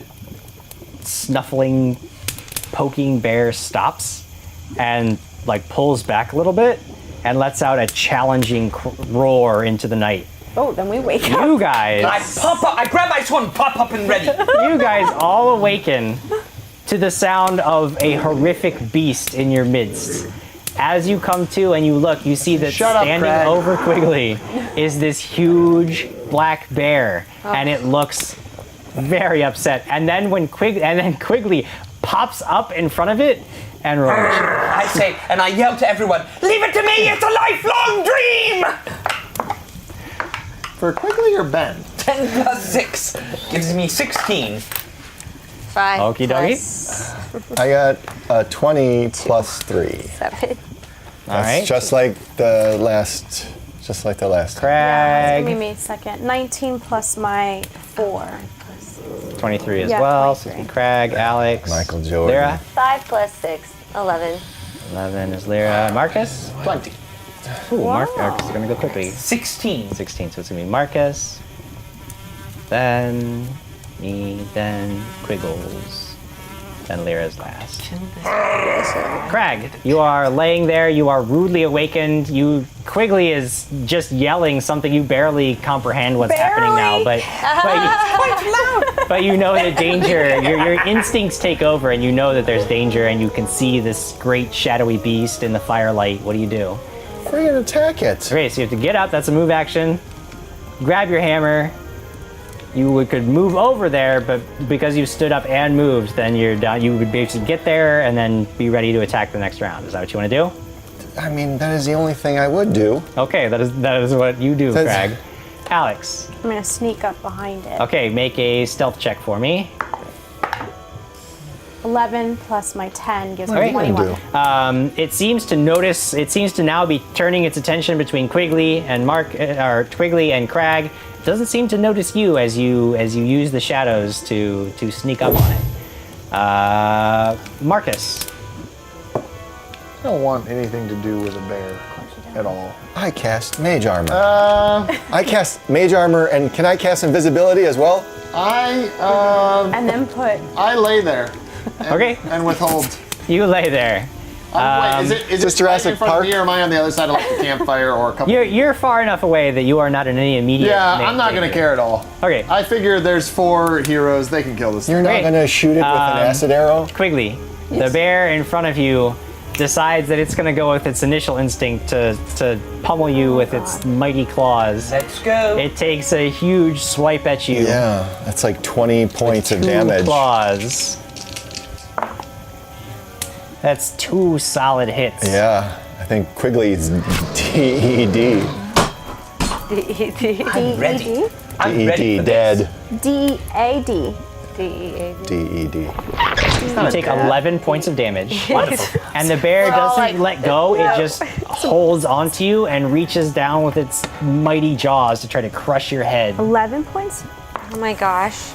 snuffling, poking bear stops and like pulls back a little bit and lets out a challenging roar into the night. Oh, then we wake up. You guys, I grab my sword, pop up and ready. you guys all awaken to the sound of a horrific beast in your midst. As you come to and you look, you see that standing Krag. over Quigley is this huge black bear, and it looks very upset. And then when Quigley pops up in front of it and roars. I say, and I yell to everyone, leave it to me, it's a lifelong dream! For Quigley or Ben? 10 plus 6 gives me 16. 5 Okie dokie. plus I got a 20 plus 3. 7. All right. Just like the last. Just like the last. Krag. Give me a second. 19 plus my 4. 23 as Yeah, well. 23. So it'd be Krag, Alex, Michael Jordan. Lyra. 5 plus 6, 11. 11 is Lyra. Marcus. 20. Ooh, Marcus is gonna go quickly. 16. 16, so it's gonna be Marcus, then me, then Quiggles, then Lyra's last. Krag, you are laying there, you are rudely awakened. Quigley is just yelling something you barely comprehend what's happening now, but you know the danger. Your instincts take over and you know that there's danger and you can see this great shadowy beast in the firelight. What do you do? Friggin' attack it. Okay, so you have to get up, that's a move action. Grab your hammer. You could move over there, but because you stood up and moved, then you're down. You would be able to get there and then be ready to attack the next round. Is that what you want to do? I mean, that is the only thing I would do. Okay, that is what you do, Krag. Alex. I'm gonna sneak up behind it. Okay, make a stealth check for me. 11 plus my 10 gives What me are you gonna 21. do? It seems to now be turning its attention between Quigley and Quigley and Krag. It doesn't seem to notice you as you use the shadows to sneak up on it. Marcus. I don't want anything to do with a bear at all. I cast Mage Armor. I cast Mage Armor, and can I cast Invisibility as well? And then put. I lay there. Okay. And withhold. You lay there. Wait, is it This Jurassic in front Park? of me, or am I on the other side of like the campfire or a couple? You're far enough away that you are not in any immediate. Yeah, I'm not gonna care at all. Okay. I figure there's 4 heroes. They can kill this You're thing. not Okay. going to shoot it with an acid arrow? Quigley, the bear in front of you decides that it's going to go with its initial instinct to pummel you with its mighty claws. Let's go. It takes a huge swipe at you. Yeah, that's like 20 points of 2 damage. claws. That's 2 solid hits. Yeah, I think Quigley's DED. I'm ready. I'm ready DED, for dead. this. D-A-D. D-E-A-D. D-E-D. You take 11 points of damage. Wonderful. And the bear doesn't let go. It just holds onto you and reaches down with its mighty jaws to try to crush your head. 11 points? Oh my gosh.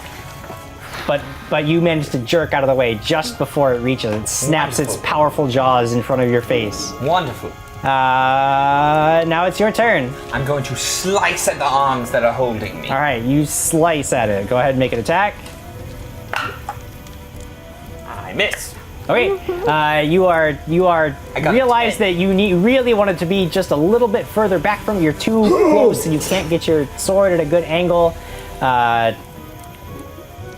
But you manage to jerk out of the way just before it reaches. It snaps its powerful jaws in front of your face. Wonderful. Now it's your turn. I'm going to slice at the arms that are holding me. All right, you slice at it. Go ahead and make an attack. I miss. Okay, you realize that you really want it to be just a little bit further back from you. You're too close and you can't get your sword at a good angle.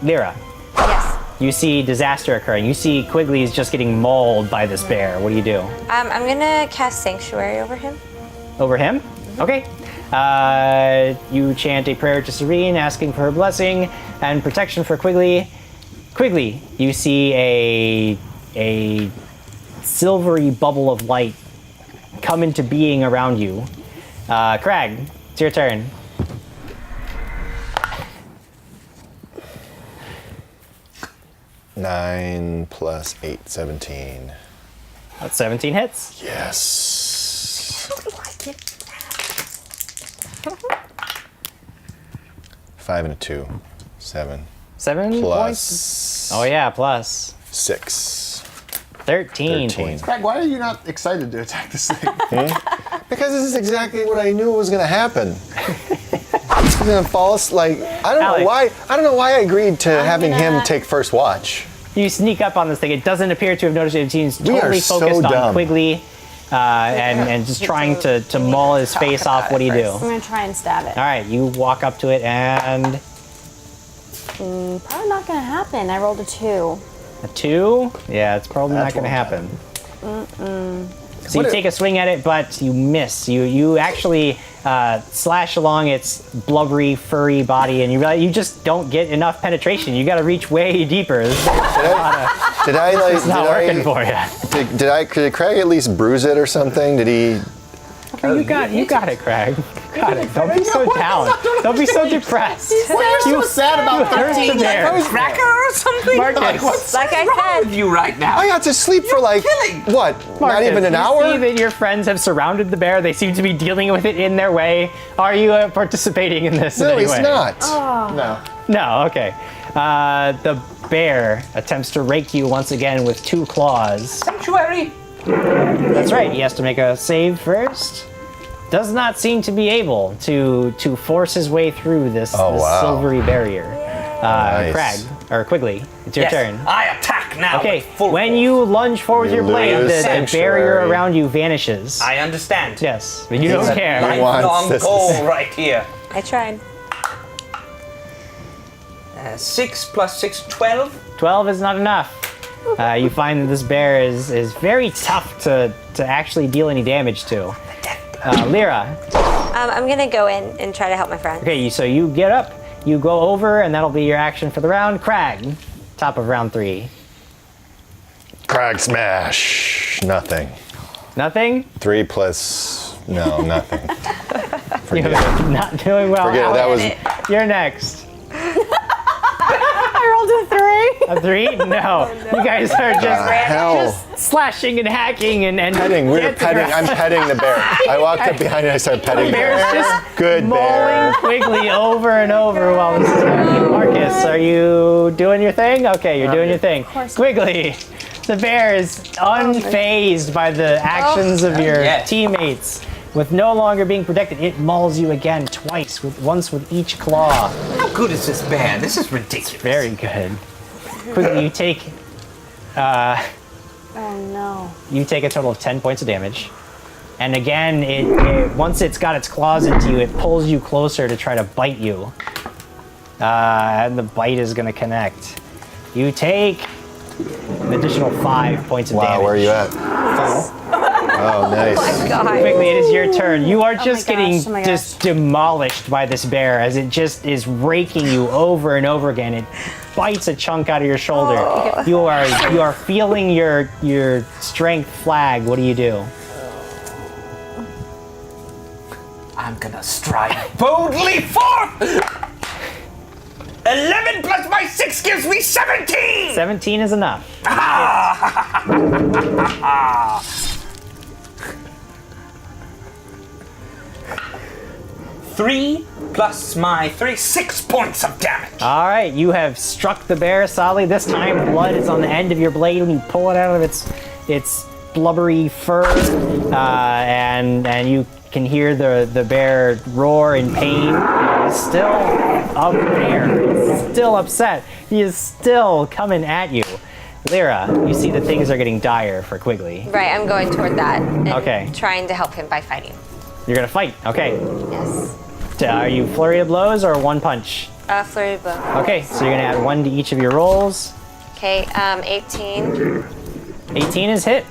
Lyra. Yes. You see disaster occurring. You see Quigley's just getting mauled by this bear. What do you do? I'm gonna cast Sanctuary over him. Over him? Okay. You chant a prayer to Serene, asking for her blessing and protection for Quigley. Quigley, you see a silvery bubble of light come into being around you. Krag, it's your turn. Nine plus 8, 17. That's 17 hits. Yes. 5 and a 2. 7. 7 points. Plus. Oh yeah, plus 6. 13 13. points. Craig, why are you not excited to attack this thing? Because this is exactly what I knew was going to happen. He's going to fall asleep. Like, I don't know why I agreed to having him take first watch. You sneak up on this thing. It doesn't appear to have noticed it. It seems totally so focused on dumb. Quigley and just trying to maul his face off. What do you do? I'm gonna try and stab it. All right, you walk up to it and Probably not gonna happen. I rolled a 2. a 2. Yeah, it's probably not That going to won't happen. So you take a swing at it, but you miss. You actually slash along its blubbery, furry body, and you realize you just don't get enough penetration. You got to reach way deeper. This is not working for you. Did Krag at least bruise it or something? Did he? You got it, Krag. Got it. Don't be so down. Don't be so depressed. You're so sad about 13 bear. Cracker or something? Markus. What's Like I wrong said. with you right now? I got to sleep for like killing. what? Not even an you hour. see that your friends have surrounded the bear. They seem to be dealing with it in their way. Are you participating in this in No, any he's way? not. No. No, okay. The bear attempts to rake you once again with 2 claws. Sanctuary. That's right, he has to make a save first. Does not seem to be able to force his way through this wow. silvery barrier. Nice. Krag, or Quigley, it's your Yes, turn. I attack now. Okay, with full when force. you lunge forward with You your blade, lose the sanctuary. barrier around you vanishes. I understand. Yes, but you don't It's a care. He wants lifelong this. goal right here. I tried. 6 plus 6, 12. 12 is not enough. You find that this bear is very tough to actually deal any damage to. Lyra. I'm gonna go in and try to help my friend. Okay, so you get up, you go over, and that'll be your action for the round. Krag, top of round 3. Krag smash. Nothing. Nothing? 3 plus. No, nothing. You're not doing well. Forget it. That was. You're next. I rolled a 3. A 3? No. You guys are Hell. just slashing and hacking and Petting. We were dancing petting. around. I'm petting the bear. I walked up behind it. I started petting the Bear's bear. just Good mauling bear. Quigley over and over while this is happening. Markus, are you doing your thing? Okay, you're doing your thing. Quigley, the bear is unfazed by the actions of your Yes. teammates. With no longer being protected, it mauls you again twice, once with each claw. How good is this bear? This is ridiculous. Very good. Quigley, you take Oh no. you take a total of 10 points of damage. And again, it once it's got its claws into you, it pulls you closer to try to bite you. And the bite is going to connect. You take an additional 5 points of damage. Wow, where are you at? Oh, nice. Quigley, it is your turn. You are just my gosh, getting oh my just demolished by this bear as it just is raking you over and over again. It bites a chunk out of your shoulder. You are feeling your strength flag. What do you do? I'm gonna stride boldly forth. 11 plus my 6 gives me 17! 17 is enough. 3 plus my 3, 6 points of damage. All right, you have struck the bear solidly. This time, blood is on the end of your blade when you pull it out of its blubbery fur, and you can hear the bear roar in pain. He's still up there. He's still upset. He is still coming at you. Lyra, you see that things are getting dire for Quigley. Right, I'm going toward that. And Okay. Trying to help him by fighting. You're gonna fight. Okay. Yes. Are you flurry of blows or one punch? Flurry of blow. Okay, so you're gonna add 1 to each of your rolls. Okay, 18 18 is hit.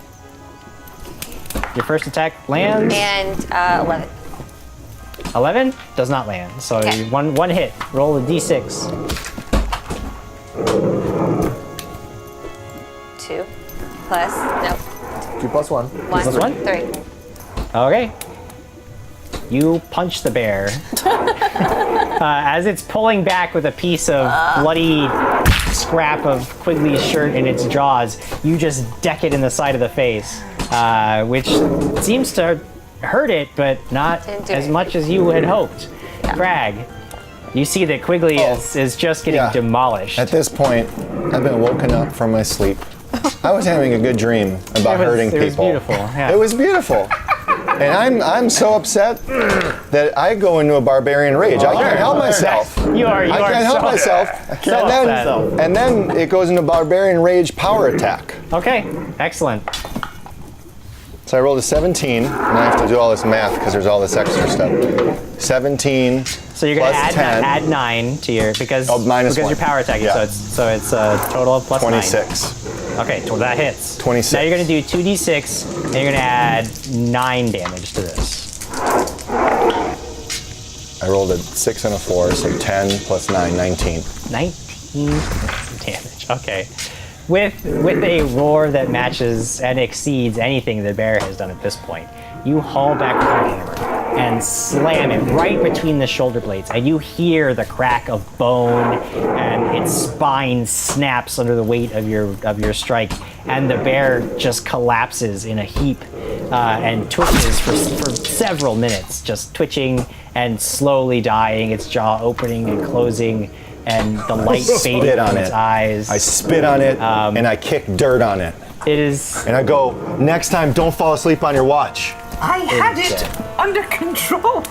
Your first attack lands. and 11. 11 does not land. So Okay. one hit. Roll a d6. 2 plus, nope, 2 plus 1. 1. Plus 1? 3. Okay. You punch the bear. As it's pulling back with a piece of bloody scrap of Quigley's shirt in its jaws, you just deck it in the side of the face, which seems to hurt it, but not Didn't do as it. much as you had hoped. Krag, you see that Quigley is just getting Yeah. demolished. At this point, I've been woken up from my sleep. I was having a good dream about hurting people. It was beautiful. Yeah. It was beautiful. And I'm so upset that I go into a barbarian rage. I can't help myself. You are I can't help so, myself. so upset. And then it goes into barbarian rage power attack. Okay, excellent. So I rolled a 17, and I have to do all this math because there's all this extra stuff. 17 So you're gonna plus 10, add 9 to your because minus because 1. your power attack. Yeah. So it's a total of plus 26. 9. Okay, so that hits. 26. Now you're gonna do 2d6, and you're gonna add 9 damage to this. I rolled a 6 and a 4, so 10 plus 9, 19. 19 damage. Okay. With a roar that matches and exceeds anything the bear has done at this point, you haul back with your hammer and slam it right between the shoulder blades, and you hear the crack of bone, and its spine snaps under the weight of your strike, and the bear just collapses in a heap and twitches for several minutes, just twitching and slowly dying, its jaw opening and closing, and the light fading Spit from on its it. eyes. I spit on it, and I kick dirt on it. It is. And I go, next time, don't fall asleep on your watch. I had it under control.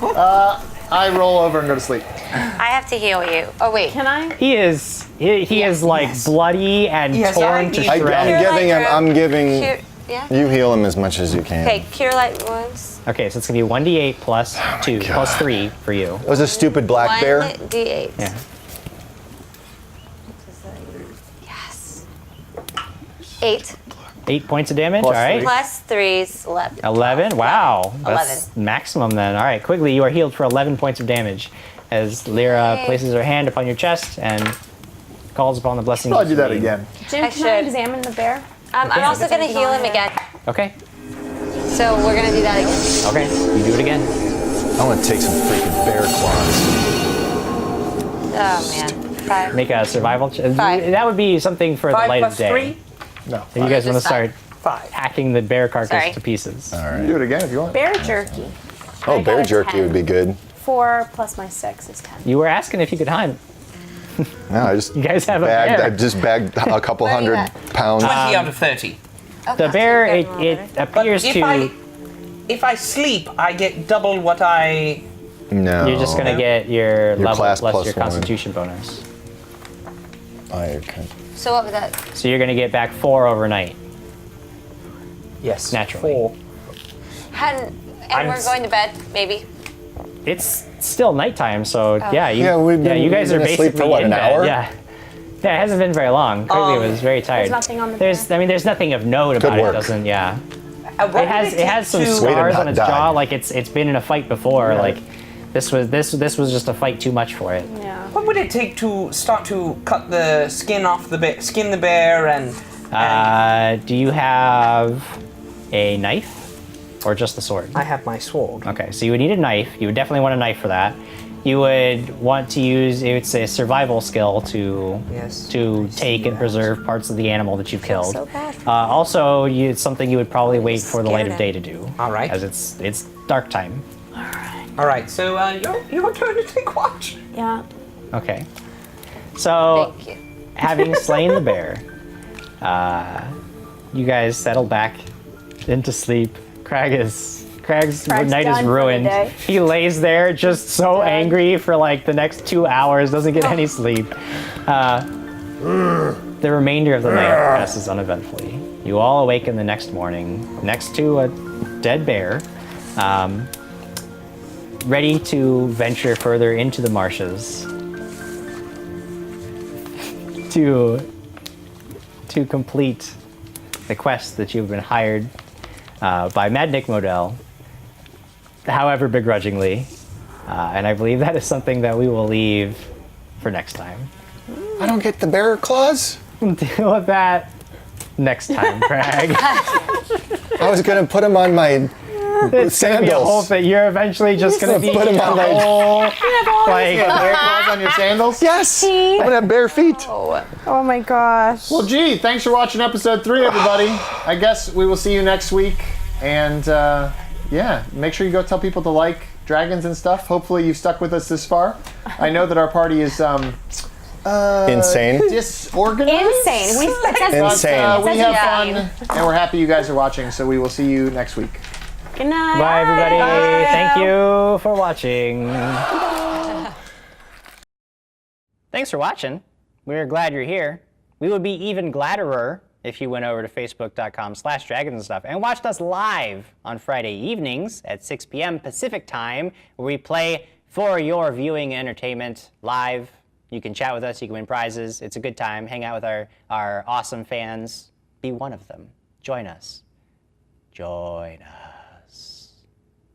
I roll over and go to sleep. I have to heal you. Oh, wait. Can I? He is like bloody and Yes, torn to I- shreds. I'm giving, Cure, yeah? you heal him as much as you can. Okay, cure light wounds. Okay, so it's gonna be 1d8 plus 2 plus 3 for you. It was a stupid black bear. 1d8. Yeah. Yes. 8 8 points of damage. Plus All right. plus 3 is 11. 11. Wow. 11. That's maximum then. All right, Quigley, you are healed for 11 points of damage as Lyra Yay. places her hand upon your chest and calls upon the blessing. Probably do of that Celine. again. Jim, I can I should. examine the bear? I'm also going to heal him again. Okay. So we're going to do that again. Okay. You do it again. I want to take some freaking bear claws. Oh, man. 5. Make a survival check. 5. That would be something for 5 the light plus of day. 3, No. If you guys want to Just start 5. hacking the bear carcass Sorry. to pieces. All right. Do it again if you want. Bear jerky. Oh, I got bear a jerky 10. would be good. 4 plus my 6 is 10. You were asking if you could hunt. No, I just You guys have a bagged. bear. I just bagged a couple Where are you hundred at? pounds. 20 out of 30. The bear, Okay, it appears if to. if I sleep, I get double what I. No. You're just gonna get your level class plus plus your 1. constitution bonus. Okay. So what was that? So you're gonna get back 4 overnight. Yes. Naturally. 4. And I'm we're s- going to bed, maybe. It's still nighttime, so yeah, you, Yeah, we've been- you guys we've are been asleep basically for what, in an bed. hour? Yeah. Yeah, it hasn't been very long. Quigley was very tired. nothing on the There's nothing of note Good about it. work. Doesn't yeah. What It has some Way to scars not on its die. jaw, like it's been in a fight before. Like this was just a fight too much for it. Yeah. What would it take to start to cut the skin off the bear, skin the bear, and Do you have a knife or just the sword? I have my sword. Okay, so you would need a knife. You would definitely want a knife for that. you would want to use, it's a survival skill to take and preserve parts of the animal that you've killed. so bad. Also, it's something you would probably wait for the light of day to do. All right. As it's dark time. All right, so your turn to take watch. Yeah. Okay. So, Thank you. having slain the bear, you guys settle back into sleep. Crag's night is done for the ruined. day. He lays there just so angry for like the next 2 hours, doesn't get any sleep. The remainder of the night passes uneventfully. You all awaken the next morning next to a dead bear, ready to venture further into the marshes to complete the quest that you've been hired by Mad Nick Modell, however begrudgingly. And I believe that is something that we will leave for next time. I don't get the bear claws. Deal with that next time, Krag. I was gonna put them on my It's gonna be a whole sandals. thing. You're eventually just gonna be Put 'em on my- whole, like, Bear claws on your sandals? Yes, I'm gonna have bare feet. Oh my gosh. Well, gee, thanks for watching episode 3, everybody. I guess we will see you next week. And yeah, make sure you go tell people to like dragons and stuff. Hopefully you've stuck with us this far. I know that our party is Insane. disorganized. Insane. But, Insane. we have fun, Yeah. and we're happy you guys are watching. So we will see you next week. Good night. bye, everybody. Thank you for watching. Thanks for watching. We're glad you're here. We would be even gladderer if you went over to facebook.com/dragons and stuff and watched us live on Friday evenings at 6 p.m. Pacific time, where we play for your viewing entertainment live. You can chat with us, you can win prizes. It's a good time. Hang out with our awesome fans. Be one of them. Join us. Join us.